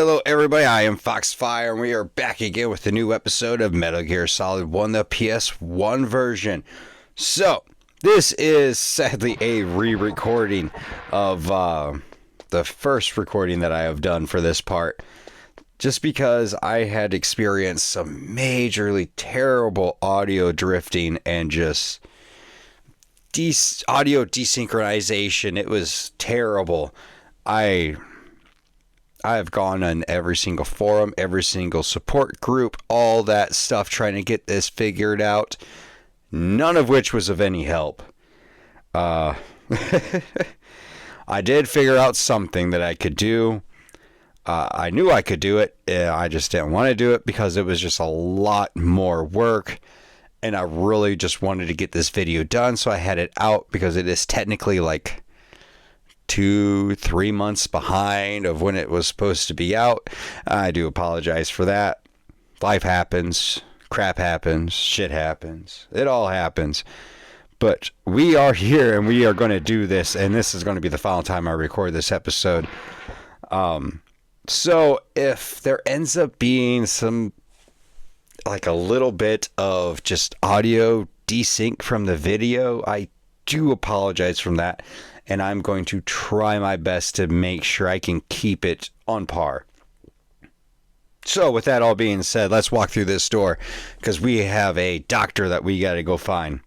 Hello everybody, I am Foxfire and we are back again with a new episode of Metal Gear Solid 1, the PS1 version. So, this is sadly a re-recording of the first recording that I have done for this part. Just because I had experienced some majorly terrible audio drifting and just audio desynchronization. It was terrible. I've gone on every single forum, every single support group, all that stuff trying to get this figured out. None of which was of any help. I did figure out something that I could do. I knew I could do it. I just didn't want to do it because it was just a lot more work. And I really just wanted to get this video done. So I had it out because it is technically like 2-3 months behind of when it was supposed to be out. I do apologize for that. Life happens, crap happens, shit happens. It all happens. But we are here and we are going to do this, and this is going to be the final time I record this episode. So if there ends up being some, like a little bit of just audio desync from the video, I do apologize from that. And I'm going to try my best to make sure I can keep it on par. So with that all being said, let's walk through this door, because we have a doctor that we got to go find.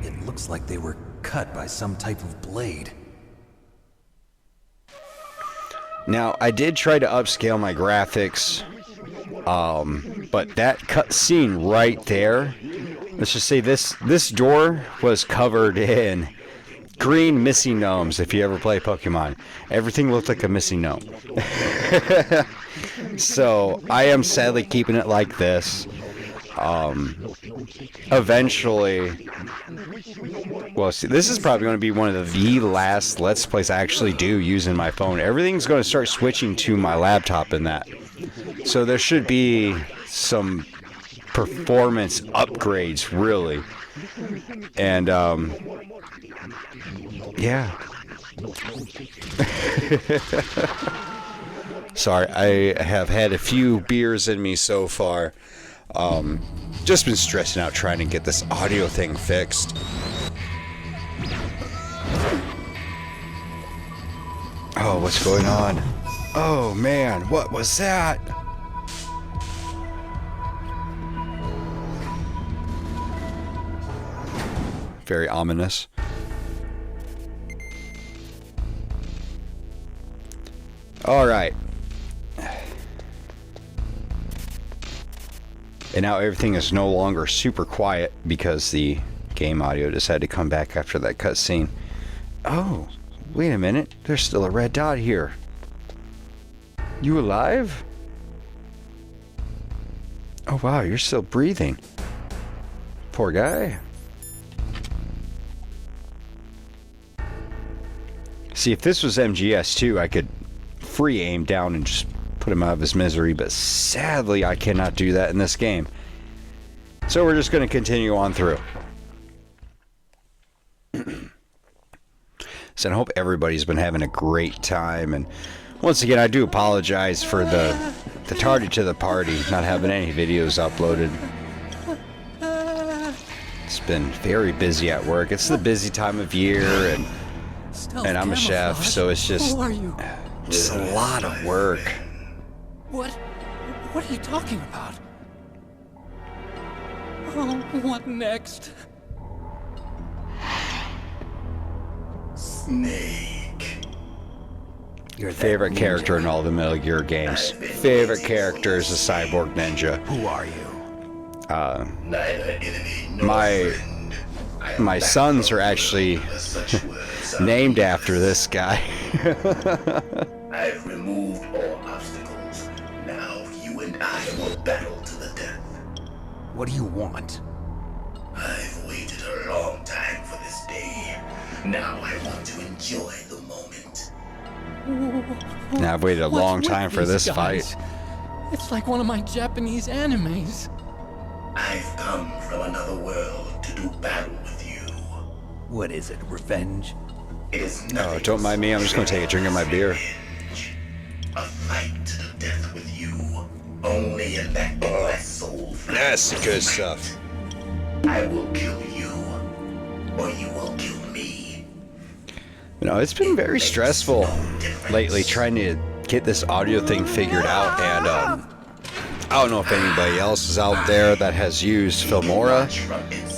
It looks like they were cut by some type of blade. Now, I did try to upscale my graphics, but that cut scene right there, let's just say this door was covered in green missing gnomes. If you ever play Pokemon, everything looked like a missing gnome. So I am sadly keeping it like this. Eventually, well, see, this is probably going to be one of the last Let's Plays I actually do using my phone. Everything's going to start switching to my laptop in that. So there should be some performance upgrades, really. And, yeah. Sorry, I have had a few beers in me so far. Just been stressing out trying to get this audio thing fixed. Oh, what's going on? Oh man, what was that? Very ominous. Alright. And now everything is no longer super quiet because the game audio decided to come back after that cutscene. Oh, wait a minute. There's still a red dot here. You alive? Oh wow, you're still breathing. Poor guy. See, if this was MGS2, I could free aim down and just put him out of his misery, but sadly I cannot do that in this game. So we're just going to continue on through. So I hope everybody's been having a great time, and once again I do apologize for the tardy to the party, not having any videos uploaded. It's been very busy at work. It's the busy time of year, and I'm a chef, so it's just a lot of work. What are you talking about? Oh, what next? Snake. Your favorite character in all the Metal Gear games. Favorite character is the cyborg ninja. Who are you? Neither enemy nor friend. My sons are actually named after this guy. I've removed all obstacles. Now you and I will battle to the death. What do you want? I've waited a long time for this day. Now I want to enjoy the moment. Now I've waited a long time for this guys? fight. It's like one of my Japanese animes. I've come from another world to do battle with you. What is it, revenge? It is Oh, nothing. don't mind me. I'm just gonna take a drink of my beer. Revenge. A fight to the death with you. Only in that glass soul. That's the good stuff. I will kill you, or you will kill me. You know, it's been very stressful lately trying to get this audio thing figured out, and I don't know if anybody else is out there that has used Filmora,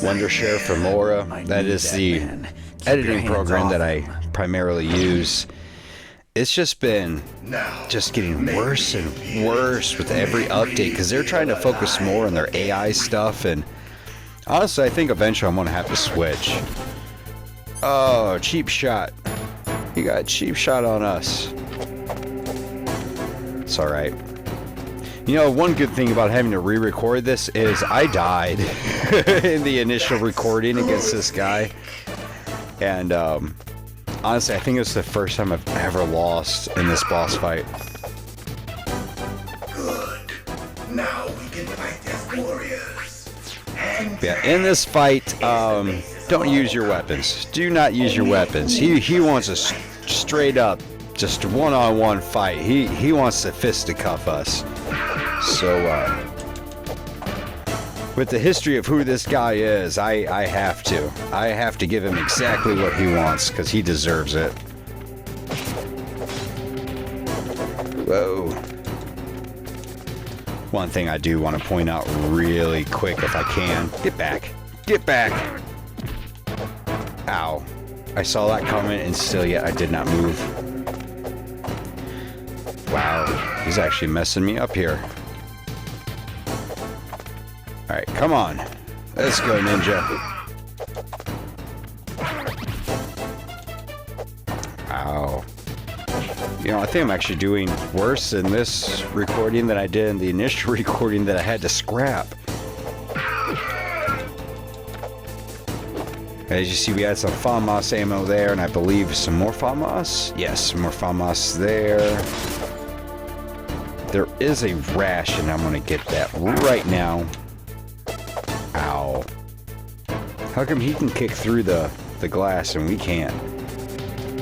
Wondershare Filmora. That is the editing program that I primarily use. It's just been getting worse and worse with every update because they're trying to focus more on their AI stuff, and honestly I think eventually I'm gonna have to switch. Oh, cheap shot. You got a cheap shot on us. It's alright. You know, one good thing about having to re-record this is I died in the initial recording against this guy. And honestly, I think it's the first time I've ever lost in this boss fight. Good. Now we can fight as warriors. Yeah, in this fight, don't use your weapons. Do not use your weapons. He wants a straight up, just one-on-one fight. He wants to fisticuff us. So, with the history of who this guy is, I have to give him exactly what he wants, because he deserves it. Whoa. One thing I do want to point out really quick, if I can. Get back. Get back! Ow. I saw that coming, and still yet I did not move. Wow. He's actually messing me up here. Alright, come on. Let's go, ninja. Ow. You know, I think I'm actually doing worse in this recording than I did in the initial recording that I had to scrap. As you see, we had some FAMAS ammo there, and I believe some more FAMAS? Yes, some more FAMAS there. There is a ration. I'm going to get that right now. Ow. How come he can kick through the glass and we can't?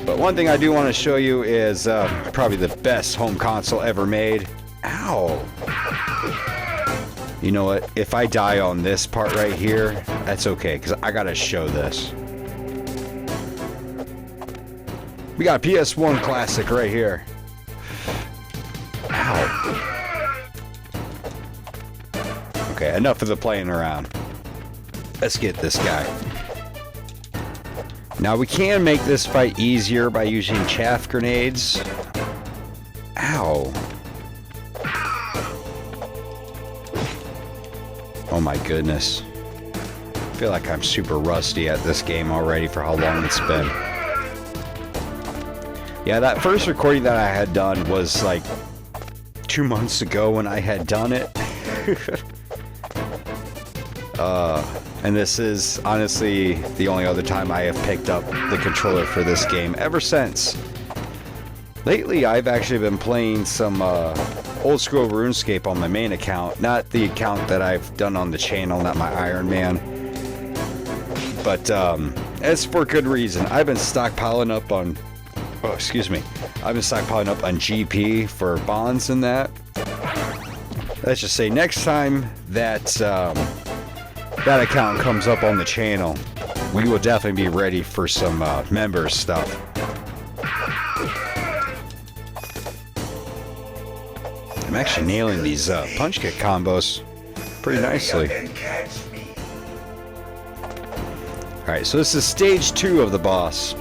But one thing I do want to show you is probably the best home console ever made. Ow. You know what? If I die on this part right here, that's okay, because I got to show this. We got a PS1 classic right here. Ow. Okay, enough of the playing around. Let's get this guy. Now we can make this fight easier by using chaff grenades. Ow. Oh my goodness. I feel like I'm super rusty at this game already for how long it's been. Yeah, that first recording that I had done was like 2 months ago when I had done it. And this is honestly the only other time I have picked up the controller for this game ever since. Lately, I've actually been playing some old school RuneScape on my main account, not the account that I've done on the channel, not my Iron Man. But it's for good reason. I've been stockpiling up on, I've been stockpiling up on GP for bonds and that. Let's just say next time that that account comes up on the channel, we will definitely be ready for some members stuff. I'm actually nailing these punch kick combos pretty nicely. Alright, so this is stage 2 of the boss.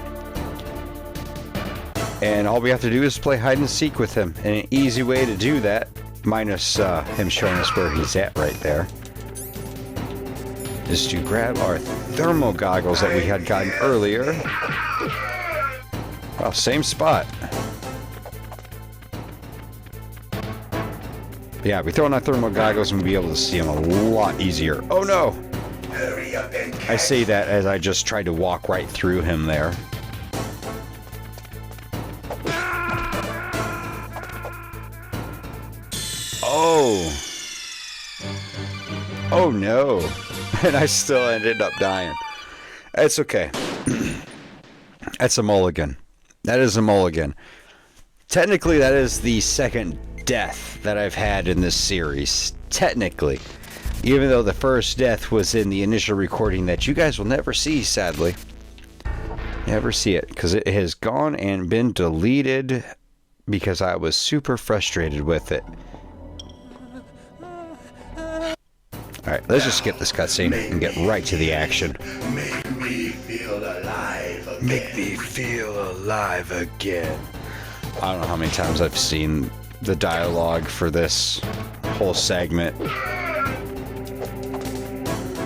And all we have to do is play hide and seek with him. And an easy way to do that, minus him showing us where he's at right there, is to grab our thermal goggles that we had gotten earlier. Well, same spot. Yeah, we throw on our thermal goggles and we'll be able to see him a lot easier. Oh no! I say that as I just tried to walk right through him there. Oh. Oh no. And I still ended up dying. It's okay. That's a mulligan. That is a mulligan. Technically, that is the second death that I've had in this series. Technically. Even though the first death was in the initial recording that you guys will never see, sadly. Never see it. Because it has gone and been deleted because I was super frustrated with it. Alright, let's just skip this cutscene and get right to the action. Make me feel alive again. Make me feel alive again. I don't know how many times I've seen the dialogue for this whole segment.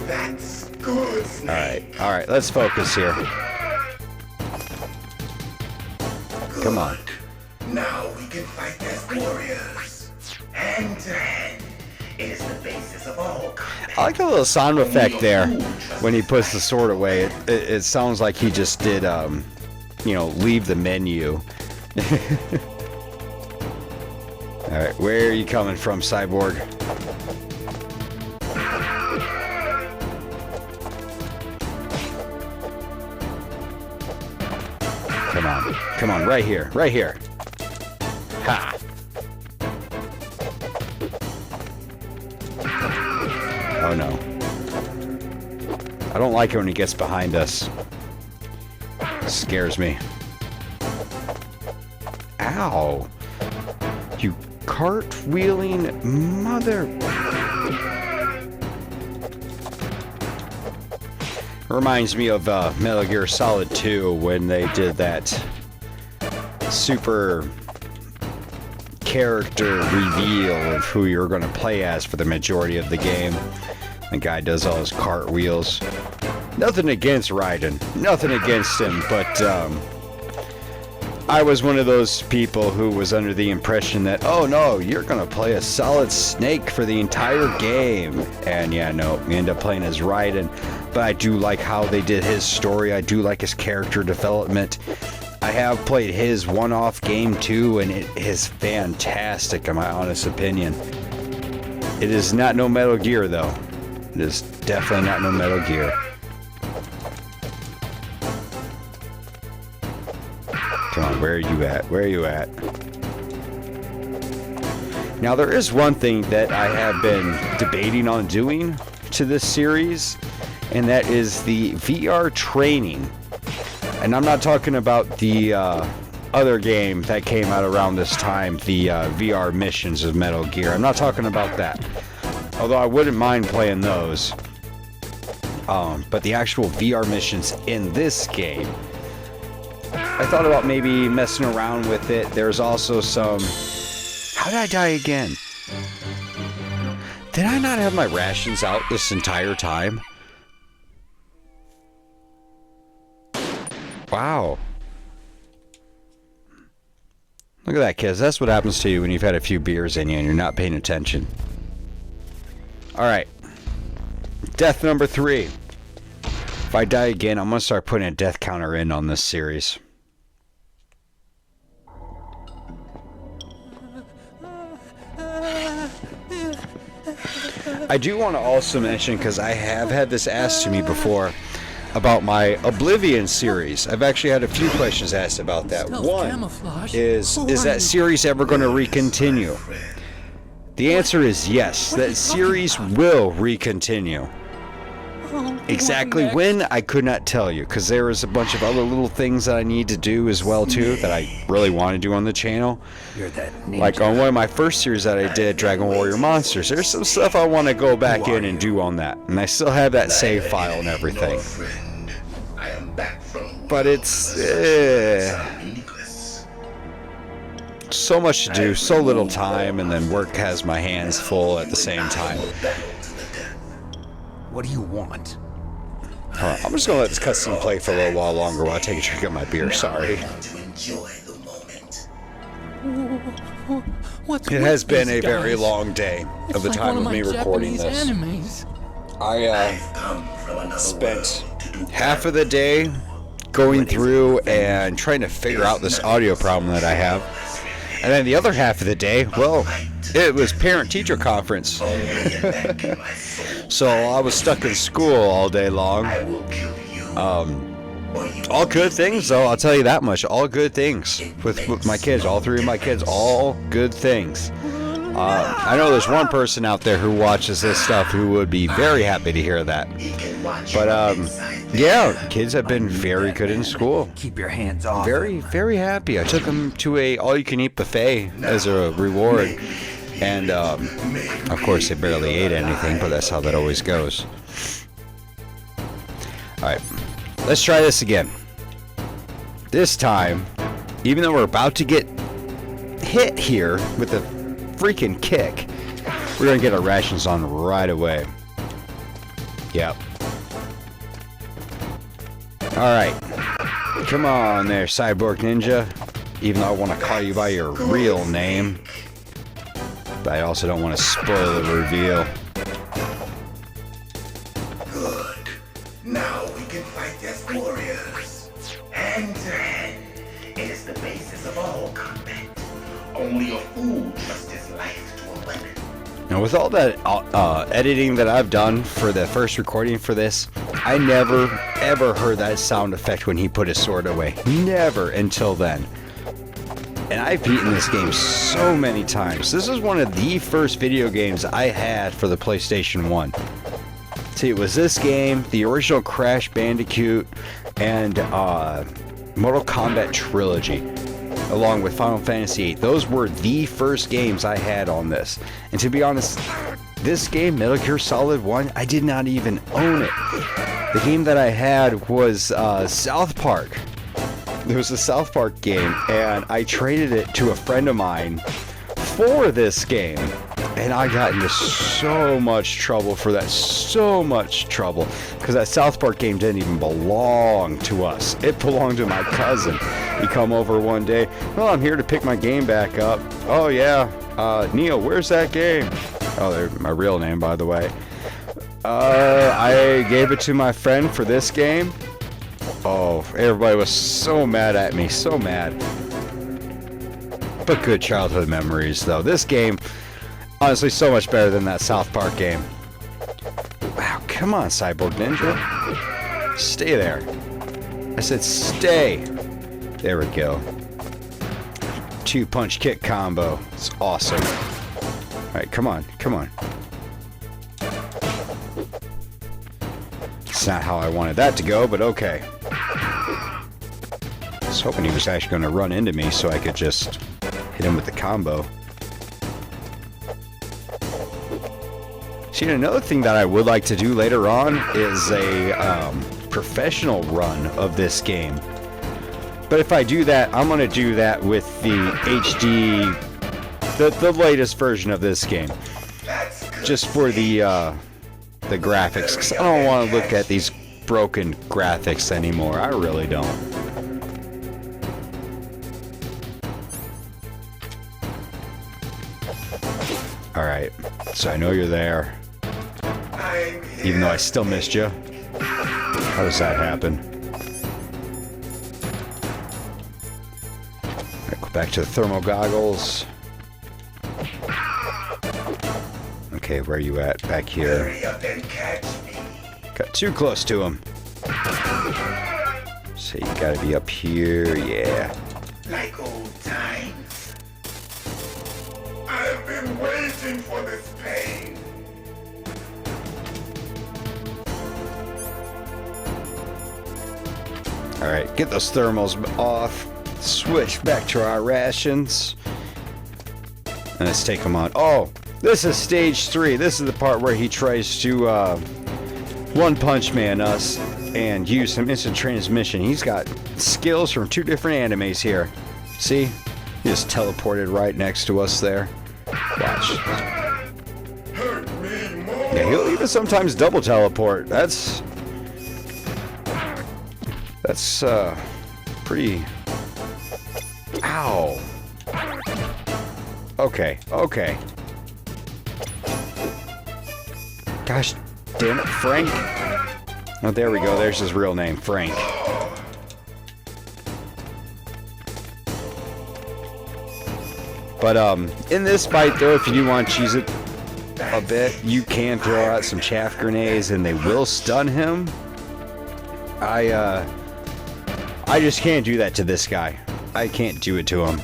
That's good, Snake. Alright, let's focus here. Good. Come on. Now we can fight as warriors. Hand to hand. It is the basis of all combat. I like the little sound effect there when he puts the sword away. It sounds like he just did, you know, leave the menu. Alright, where are you coming from, Cyborg? Come on. Come on, right here. Right here. Ha! Oh no. I don't like it when he gets behind us. It scares me. Ow! You cartwheeling mother... Reminds me of Metal Gear Solid 2 when they did that super character reveal of who you're going to play as for the majority of the game. The guy does all his cartwheels. Nothing against Raiden. Nothing against him, but I was one of those people who was under the impression that, oh no, you're going to play a Solid Snake for the entire game. And yeah, no, we end up playing as Raiden. But I do like how they did his story. I do like his character development. I have played his one-off game too, and it is fantastic in my honest opinion. It is not no Metal Gear though. It is definitely not no Metal Gear. Come on, where are you at? Where are you at? Now there is one thing that I have been debating on doing to this series, and that is the VR training. And I'm not talking about the other game that came out around this time, the VR missions of Metal Gear. I'm not talking about that. Although I wouldn't mind playing those. But the actual VR missions in this game, I thought about maybe messing around with it. There's also some... How did I die again? Did I not have my rations out this entire time? Wow. Look at that, kids. That's what happens to you when you've had a few beers in you and you're not paying attention. Alright. Death number 3. If I die again, I'm going to start putting a death counter in on this series. I do want to also mention, because I have had this asked to me before, about my Oblivion series. I've actually had a few questions asked about that. One is that series ever going to recontinue? The answer is yes. That series will recontinue. Exactly when, I could not tell you, because there is a bunch of other little things that I need to do as well too, that I really want to do on the channel. Like on one of my first series that I did, Dragon Warrior Monsters, there's some stuff I want to go back in and do on that, and I still have that save file and everything. But it's so much to do, so little time, and then work has my hands full at the same time. What do you want? I'm just gonna let this cutscene play for a little while longer while I take a drink of my beer. Sorry. It has been a very long day of the time of me recording this. I spent half of the day going through and trying to figure out this audio problem that I have. And then the other half of the day, well, it was parent-teacher conference. So I was stuck in school all day long. All good things, though, I'll tell you that much. All good things with my kids, all three of my kids, all good things. I know there's one person out there who watches this stuff who would be very happy to hear that. But, yeah, kids have been very good in school. Keep your hands off. Very, very happy. I took them to a all-you-can-eat buffet as a reward. And, of course, they barely ate anything, but that's how that always goes. Alright, let's try this again. This time, even though we're about to get hit here with a freaking kick, we're gonna get our rations on right away. Yep. Alright. Come on there, Cyborg Ninja. Even though I want to call you by your real name. But I also don't want to spoil the reveal. Good. Now we can fight as warriors. Hand to hand. It is the basis of all combat. Only a fool trusts his life to a weapon. Now, with all that editing that I've done for the first recording for this, I never, ever heard that sound effect when he put his sword away. Never until then. And I've beaten this game so many times. This is one of the first video games I had for the PlayStation 1. See, it was this game, the original Crash Bandicoot, and Mortal Kombat Trilogy, along with Final Fantasy VIII. Those were the first games I had on this. And to be honest, this game, Metal Gear Solid 1, I did not even own it. The game that I had was South Park. There was a South Park game, and I traded it to a friend of mine for this game. And I got into so much trouble for that. So much trouble. Because that South Park game didn't even belong to us. It belonged to my cousin. He come over one day. Well, I'm here to pick my game back up. Oh, yeah. Neil, where's that game? Oh, they're my real name, by the way. I gave it to my friend for this game. Oh, everybody was so mad at me. So mad. But good childhood memories, though. This game, honestly, so much better than that South Park game. Wow, come on, Cyborg Ninja. Stay there. I said stay. There we go. 2-punch kick combo. It's awesome. Alright, come on, come on. It's not how I wanted that to go, but okay. I was hoping he was actually going to run into me so I could just hit him with the combo. See, another thing that I would like to do later on is a professional run of this game. But if I do that, I'm going to do that with the HD, the latest version of this game. Just for the graphics, because I don't want to look at these broken graphics anymore. I really don't. Alright, so I know you're there. Even though I still missed you. How does that happen? Alright, go back to the thermal goggles. Okay, where are you at? Back here. Got too close to him. So you gotta be up here, yeah. Like old times. I've been waiting for this pain. Alright, get those thermals off. Switch back to our rations. And let's take them on. Oh, this is stage 3. This is the part where he tries to one-punch man us and use some instant transmission. He's got skills from 2 different animes here. See? He just teleported right next to us there. Watch. Yeah, he'll even sometimes double teleport. That's pretty... Ow. Okay, okay. Gosh damn it, Frank. Oh, there we go. There's his real name, Frank. But in this fight, though, if you do want to cheese it a bit, you can throw out some chaff grenades, and they will stun him. I just can't do that to this guy. I can't do it to him.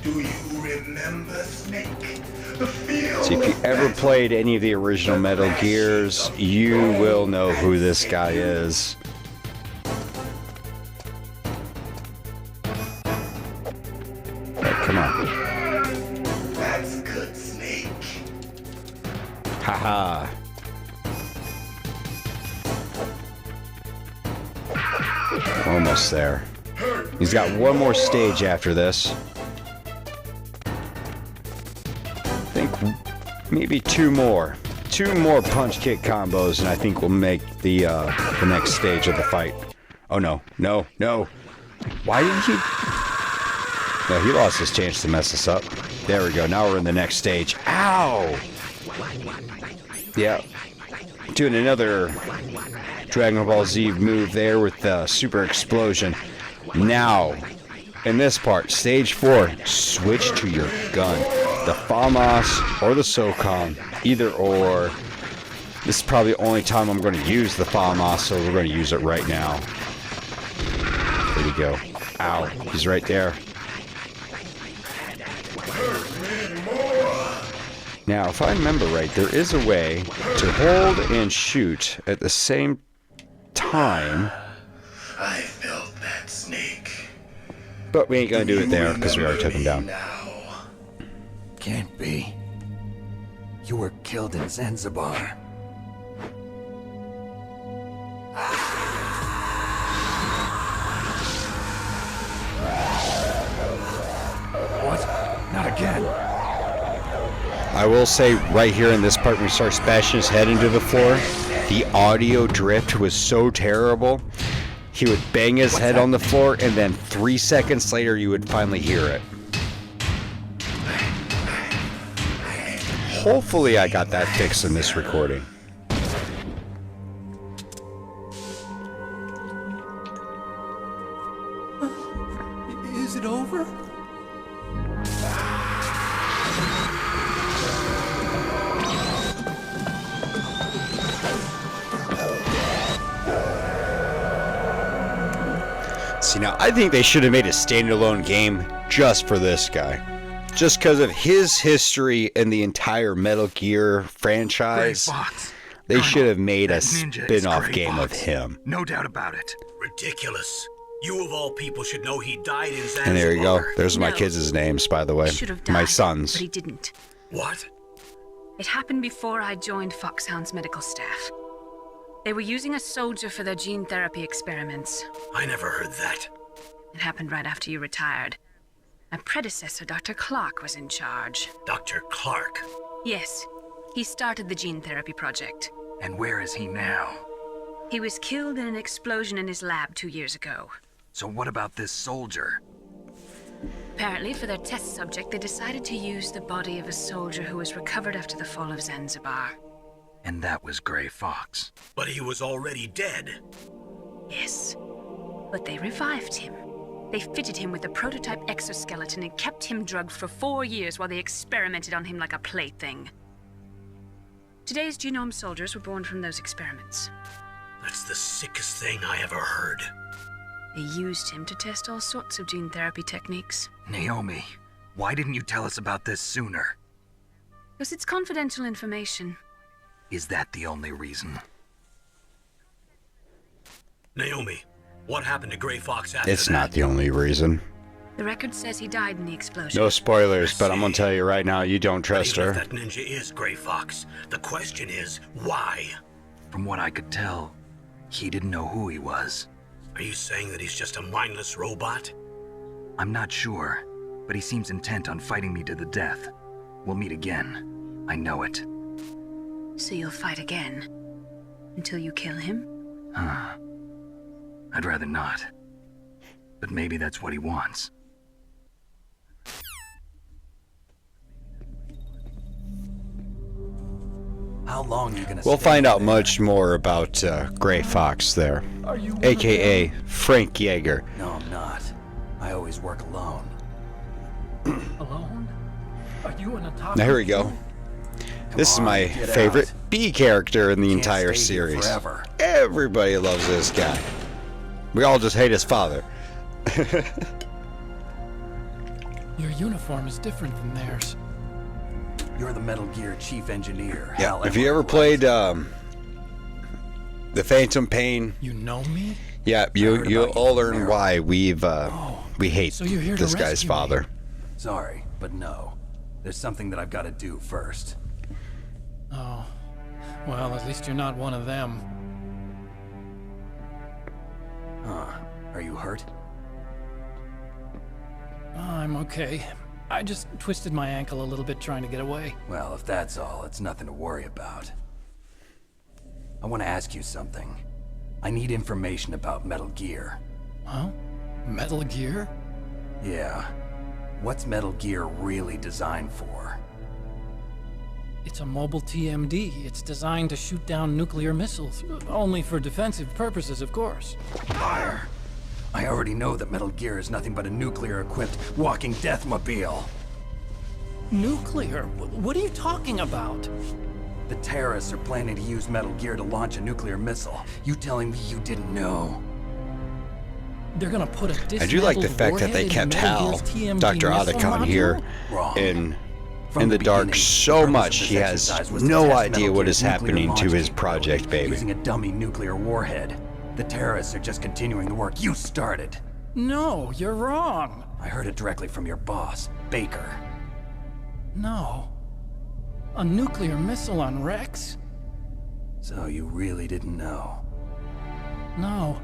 Do you remember, Snake? The feel See, if you ever played any of the original Metal Gears, you will know who this guy is. Right, come on. That's good, Snake. Haha. Almost there. He's got one more stage after this. I think maybe two more. Two more punch kick combos, and I think we'll make the next stage of the fight. Oh no, no, no. Why didn't he? No, he lost his chance to mess us up. There we go. Now we're in the next stage. Ow! Yeah. Doing another Dragon Ball Z move there with the super explosion. Now, in this part, stage 4, switch to your gun. The FAMAS or the SOCOM, either or. This is probably the only time I'm going to use the FAMAS, so we're going to use it right now. There we go. Ow, he's right there. Now, if I remember right, there is a way to hold and shoot at the same time. I felt that, Snake. But we ain't gonna do it there because we already took him down. Now. Can't be. You were killed in Zanzibar. What? Not again. I will say right here in this part when we start smashing his head into the floor, the audio drift was so terrible. He would bang his head on the floor and then 3 seconds later you would finally hear it. Hopefully I got that fixed in this recording. Is it over? See, now I think they should have made a standalone game just for this guy. Just because of his history in the entire Metal Gear franchise, they should have made a spin-off game of him. No doubt about it. Ridiculous. You of all people should know he died in Zanzibar. And there you go. There's my kids' names, by the way. He should have died, My sons. but he didn't. What? It happened before I joined Foxhound's medical staff. They were using a soldier for their gene therapy experiments. I never heard that. It happened right after you retired. My predecessor, Dr. Clark, was in charge. Dr. Clark. Yes, he started the gene therapy project. And where is he now? He was killed in an explosion in his lab 2 years ago. So what about this soldier? Apparently, for their test subject, they decided to use the body of a soldier who was recovered after the fall of Zanzibar. And that was Gray Fox. But he was already dead. Yes, but they revived him. They fitted him with a prototype exoskeleton and kept him drugged for 4 years while they experimented on him like a plaything. Today's genome soldiers were born from those experiments. That's the sickest thing I ever heard. They used him to test all sorts of gene therapy techniques. Naomi, why didn't you tell us about this sooner? Because it's confidential information. Is that the only reason? Naomi, what happened to Gray Fox after It's that? not the only reason. The record says he died in the explosion. No spoilers, but I'm gonna tell you right now, you don't trust Even her. if that ninja is Gray Fox, the question is, why? From what I could tell, he didn't know who he was. Are you saying that he's just a mindless robot? I'm not sure, but he seems intent on fighting me to the death. We'll meet again. I know it. So you'll fight again? Until you kill him? I'd rather not. But maybe that's what he wants. How long are you gonna We'll stay find out there? much more about Gray Fox there, aka Frank Yeager. No, I'm not. I always always work alone. Alone? Are you an attack? Now here we go. This is my favorite B character in the entire series. Everybody loves this guy. We all just hate his father. Your uniform is different from theirs. You're the Metal Gear chief engineer. Yeah, Hal if you ever Emmerich played was. The Phantom Pain, You know me? yeah, heard you'll about you all from learn Merrill. why we hate So you're here to this guy's rescue me. father. Sorry, but no. There's something that I've got to do first. Oh. Well, at least you're not one of them. Huh. Are you hurt? I'm okay. I just twisted my ankle a little bit trying to get away. Well, if that's all, it's nothing to worry about. I want to ask you something. I need information about Metal Gear. Huh? Metal Gear? Yeah. What's Metal Gear really designed for? It's a mobile TMD. It's designed to shoot down nuclear missiles. Only for defensive purposes, of course. Fire! I already know that Metal Gear is nothing but a nuclear-equipped walking deathmobile. Nuclear? What are you talking about? The terrorists are planning to use Metal Gear to launch a nuclear missile. You telling me you didn't know? They're gonna put a I do like the fact that they kept Hal, Dr. Otacon here, in the dark so much he has no idea what is happening to his project, baby. Using a dummy nuclear warhead. The terrorists are just continuing the work you started. No, you're wrong. I heard it directly from your boss, Baker. No. A nuclear missile on Rex? So you really didn't know? No.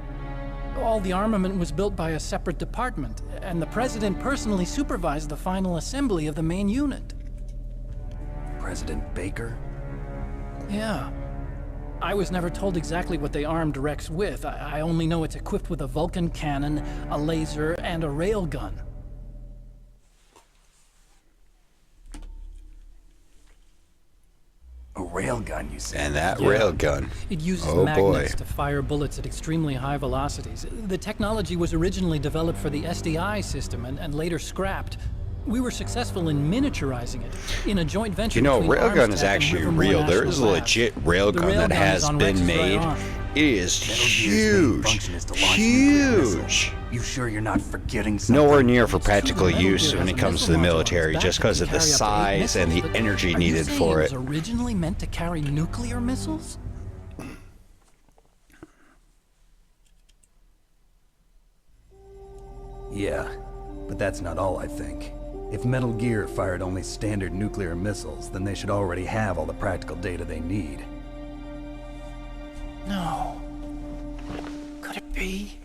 All the armament was built by a separate department, and the president personally supervised the final assembly of the main unit. President Baker? Yeah. I was never told exactly what they armed Rex with. I only know it's equipped with a Vulcan cannon, a laser, and a railgun. A railgun, you said? And that Yeah. railgun. It uses Oh, magnets boy. to fire bullets at extremely high velocities. The technology was originally developed for the SDI system and later scrapped. We were successful in miniaturizing it in a joint venture. You know, between railgun Armstead is and actually Livermore real. There National is a Labs. legit The railgun that railgun is has on been Rex's right made. arm. It is Metal Gear's main huge. function is to launch nuclear missiles. Huge. You sure you're not forgetting something? Nowhere near for It's true, practical Metal use Gear when has it a comes to the missile launcher on military, its just back because that of can the carry up to 8 size and the missiles, but energy are needed you saying for it it. was originally meant to carry nuclear missiles? Yeah, but that's not all I think. If Metal Gear fired only standard nuclear missiles, then they should already have all the practical data they need. No. Could it be?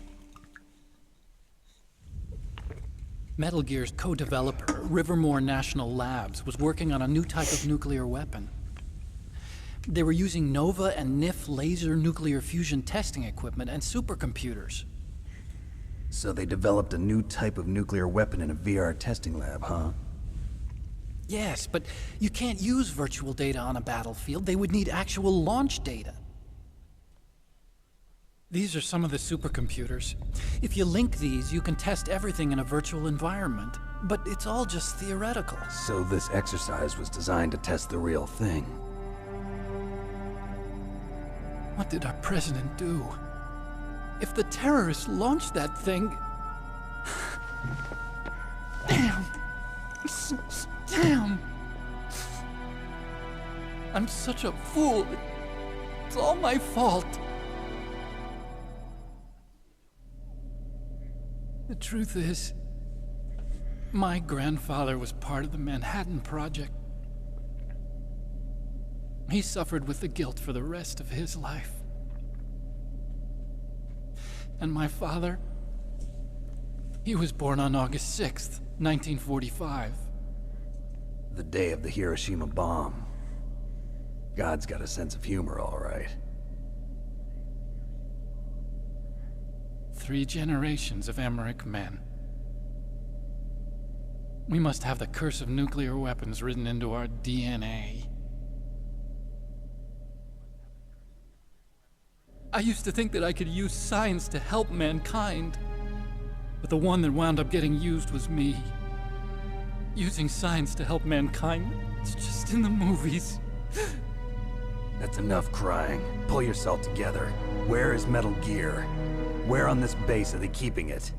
Metal Gear's co-developer, Livermore National Labs, was working on a new type of nuclear weapon. They were using NOVA and NIF laser nuclear fusion testing equipment and supercomputers. So they developed a new type of nuclear weapon in a VR testing lab, huh? Yes, but you can't use virtual data on a battlefield. They would need actual launch data. These are some of the supercomputers. If you link these, you can test everything in a virtual environment. But it's all just theoretical. So this exercise was designed to test the real thing. What did our president do? If the terrorists launched that thing... Damn. Damn. I'm such a fool. It's all my fault. The truth is, my grandfather was part of the Manhattan Project. He suffered with the guilt for the rest of his life. And my father, he was born on August 6th, 1945. The day of the Hiroshima bomb. God's got a sense of humor, all right. 3 generations of Emmerich men. We must have the curse of nuclear weapons written into our DNA. I used to think that I could use science to help mankind. But the one that wound up getting used was me. Using science to help mankind. It's just in the movies. That's enough crying. Pull yourself together. Where is Metal Gear? Where on this base are they keeping it?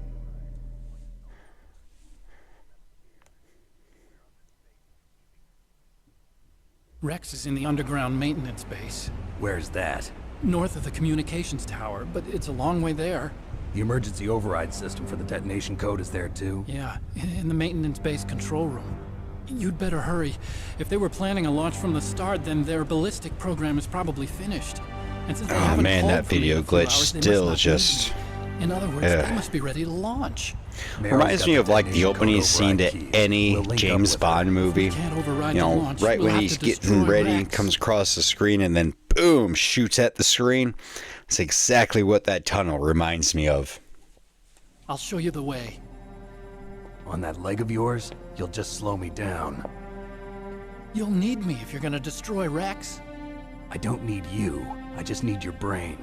Rex is in the underground maintenance base. Where's that? North of the communications tower, but it's a long way there. The emergency override system for the detonation code is there too? Yeah, in the maintenance base control room. You'd better hurry. If they were planning a launch from the start, then their ballistic program is probably finished. And since they Oh haven't man, called that for me video in a few glitch hours, they must still not just... need me. In other words, they must be ready to launch. Meryl's Reminds got me the of like the detonation opening code scene to override key. any We'll link up James with her. Bond movie. Can't override You the know, launch. right We'll when have he's to getting destroy ready, Rex. comes across the screen and then boom, shoots at the screen. It's exactly what that tunnel reminds me of. I'll show you the way. On that leg of yours, you'll just slow me down. You'll need me if you're gonna destroy Rex. I don't need you. I just need your brain.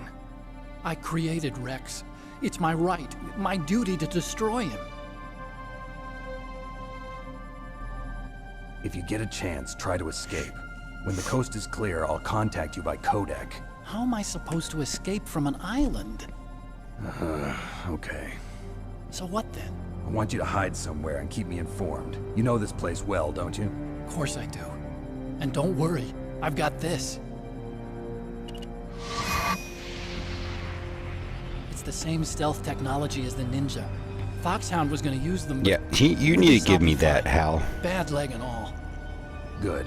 I created Rex. It's my right, my duty to destroy him. If you get a chance, try to escape. When the coast is clear, I'll contact you by codec. How am I supposed to escape from an island? Okay. So what then? I want you to hide somewhere and keep me informed. You know this place well, don't you? Of course I do. And don't worry, I've got this. It's the same stealth technology as the Ninja. Foxhound was gonna use them. Yeah, you need to give me that, Hal. Bad leg and all. Good.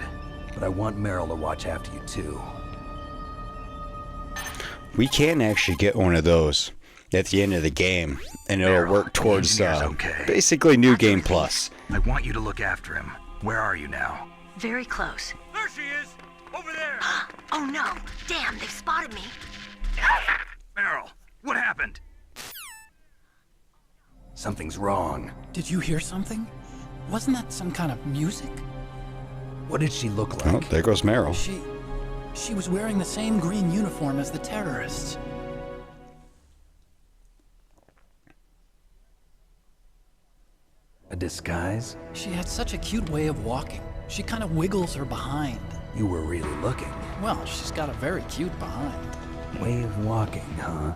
But I want Meryl to watch after you too. We can actually get one of those at the end of the game, and it'll Meryl, work towards the engineer's okay. basically New Game Plus. I want you to look after him. Where are you now? Very close. There she is! Over there! Oh no! Damn, they've spotted me. Meryl, what happened? Something's wrong. Did you hear something? Wasn't that some kind of music? What did she look Oh, like? there goes Meryl. She was wearing the same green uniform as the terrorists. A disguise? She had such a cute way of walking. She kind of wiggles her behind. You were really looking. Well, she's got a very cute behind. Way of walking, huh?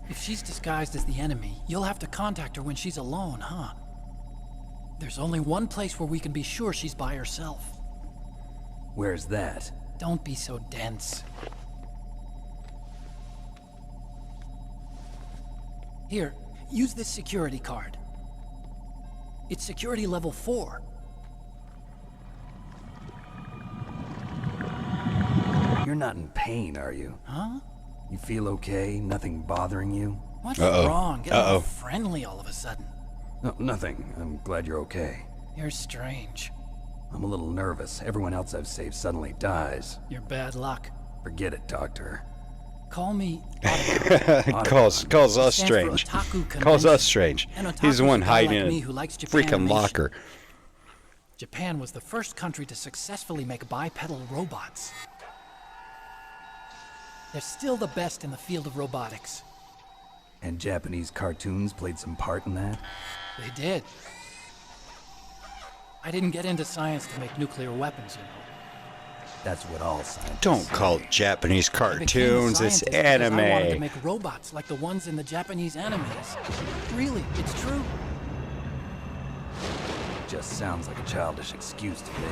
If she's disguised as the enemy, you'll have to contact her when she's alone, huh? There's only one place where we can be sure she's by herself. Where's that? Don't be so dense. Here, use this security card. It's security level 4. You're not in pain, are you? Huh? You feel okay? Nothing bothering you? What's Uh-oh. wrong? Getting all Uh-oh. friendly all of a sudden. No, nothing. I'm glad you're okay. You're strange. I'm a little nervous. Everyone else I've saved suddenly dies. You're bad luck. Forget it, Doctor. Call me calls us Stands for strange. Otaku Calls Convention. us strange. An otaku's He's the one a guy hiding like me in who likes a Japan freaking animation. locker. Japan was the first country to successfully make bipedal robots. They're still the best in the field of robotics. And Japanese cartoons played some part in that? They did. I didn't get into science to make nuclear weapons, you know. That's what all scientists Don't say. call it Japanese I became a cartoons, it's scientist because I wanted to anime. make robots like the ones in the Japanese animes. Really, it's true. Just sounds like a childish excuse to me.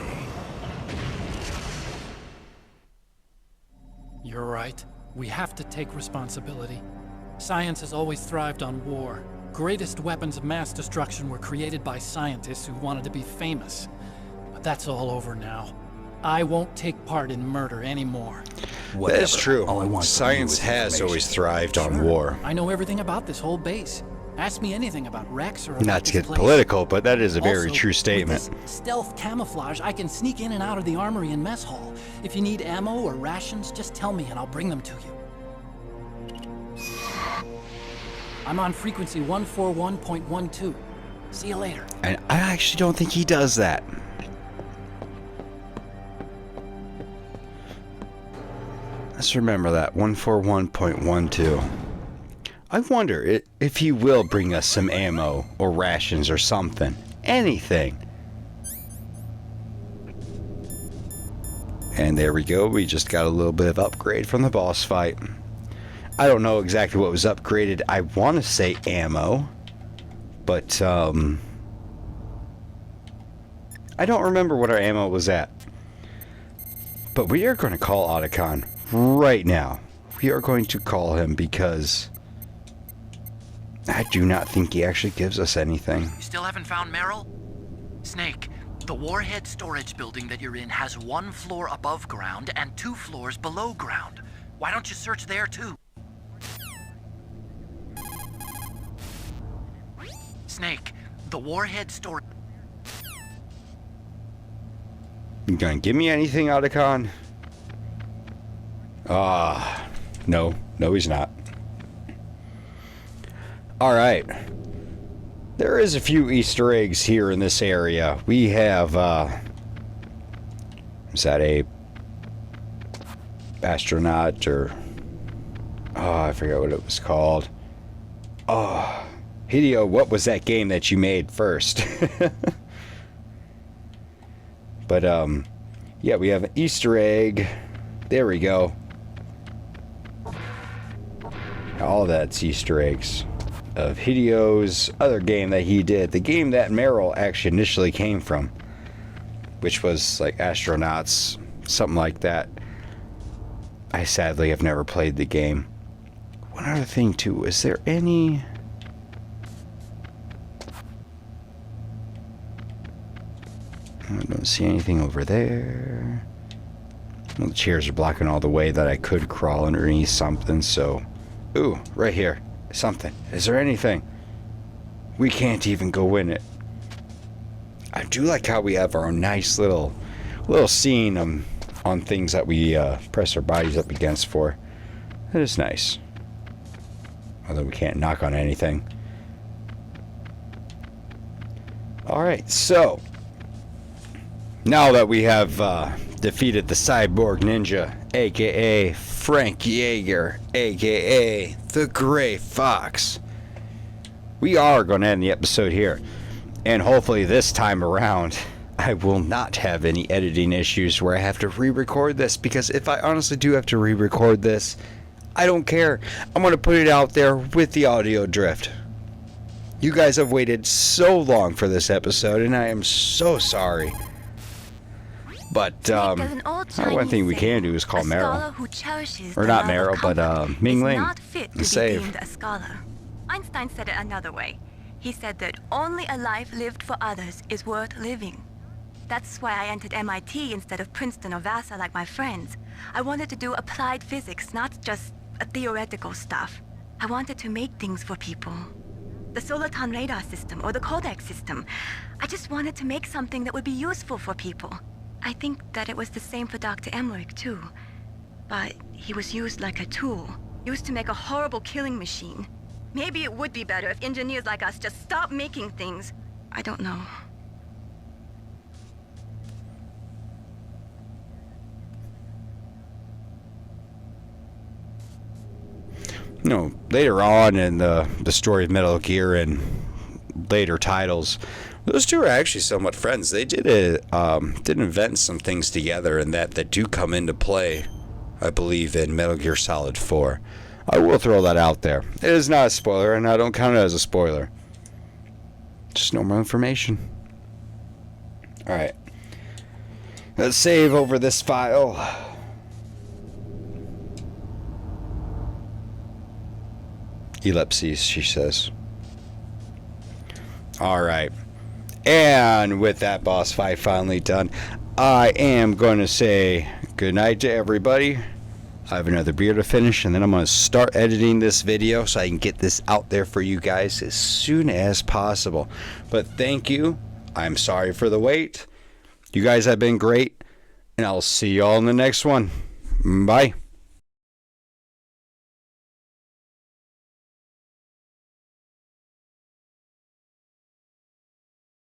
You're right. We have to take responsibility. Science has always thrived on war. Greatest weapons of mass destruction were created by scientists who wanted to be famous. But that's all over now. I won't take part in murder anymore. Whatever. That is true. All I want from Science you is has always information. thrived on Sure. war. I know everything about this whole base. Ask me anything about Rex or about Not to this get place. political, but that is a very Also, true statement. With this stealth camouflage, I can sneak in and out of the armory and mess hall. If you need ammo or rations, just tell me and I'll bring them to you. I'm on frequency 141.12. See you later. And I actually don't think he does that. Let's remember that, 141.12. I wonder if he will bring us some ammo or rations or something. Anything. And there we go. We just got a little bit of upgrade from the boss fight. I don't know exactly what was upgraded. I want to say ammo. But, I don't remember what our ammo was at. But we are going to call Otacon right now. We are going to call him because I do not think he actually gives us anything. You still haven't found Meryl? Snake, the warhead storage building that you're in has 1 floor above ground and 2 floors below ground. Why don't you search there too? Snake, the warhead storage... You gonna give me anything, Otacon? No. No, he's not. Alright. There is a few Easter eggs here in this area. We have, is that a astronaut or... Oh, I forget what it was called. Oh, Hideo, what was that game that you made first? But, yeah, we have an Easter egg. There we go. All that's Easter eggs of Hideo's other game that he did. The game that Meryl actually initially came from. Which was, like, astronauts. Something like that. I sadly have never played the game. One other thing, too. Is there any... I don't see anything over there. Well, the chairs are blocking all the way that I could crawl underneath something, so... Ooh, right here. Something. Is there anything? We can't even go in it. I do like how we have our nice little scene on things that we press our bodies up against for. That is nice. Although we can't knock on anything. Alright, so... Now that we have defeated the cyborg ninja, aka Frank Yeager, aka the Gray Fox, we are going to end the episode here. And hopefully this time around, I will not have any editing issues where I have to re-record this. Because if I honestly do have to re-record this, I don't care. I'm going to put it out there with the audio drift. You guys have waited so long for this episode, and I am so sorry. But, one thing we can do is call Meryl. Or not Meryl, but, Ming Ling. And save. Einstein said it another way. He said that only a life lived for others is worth living. That's why I entered MIT instead of Princeton or Vassar like my friends. I wanted to do applied physics, not just theoretical stuff. I wanted to make things for people. The Soliton radar system or the codex system. I just wanted to make something that would be useful for people. I think that it was the same for Dr. Emmerich, too. But he was used like a tool, used to make a horrible killing machine. Maybe it would be better if engineers like us just stopped making things. I don't know. No, later on in the story of Metal Gear and later titles, those two are actually somewhat friends. They did invent some things together, and that do come into play, I believe, in Metal Gear Solid 4. I will throw that out there. It is not a spoiler, and I don't count it as a spoiler. Just normal information. Alright. Let's save over this file. Ellipses, she says. Alright. And with that boss fight finally done, I am going to say goodnight to everybody. I have another beer to finish, and then I'm going to start editing this video so I can get this out there for you guys as soon as possible. But thank you. I'm sorry for the wait. You guys have been great, and I'll see you all in the next one. Bye.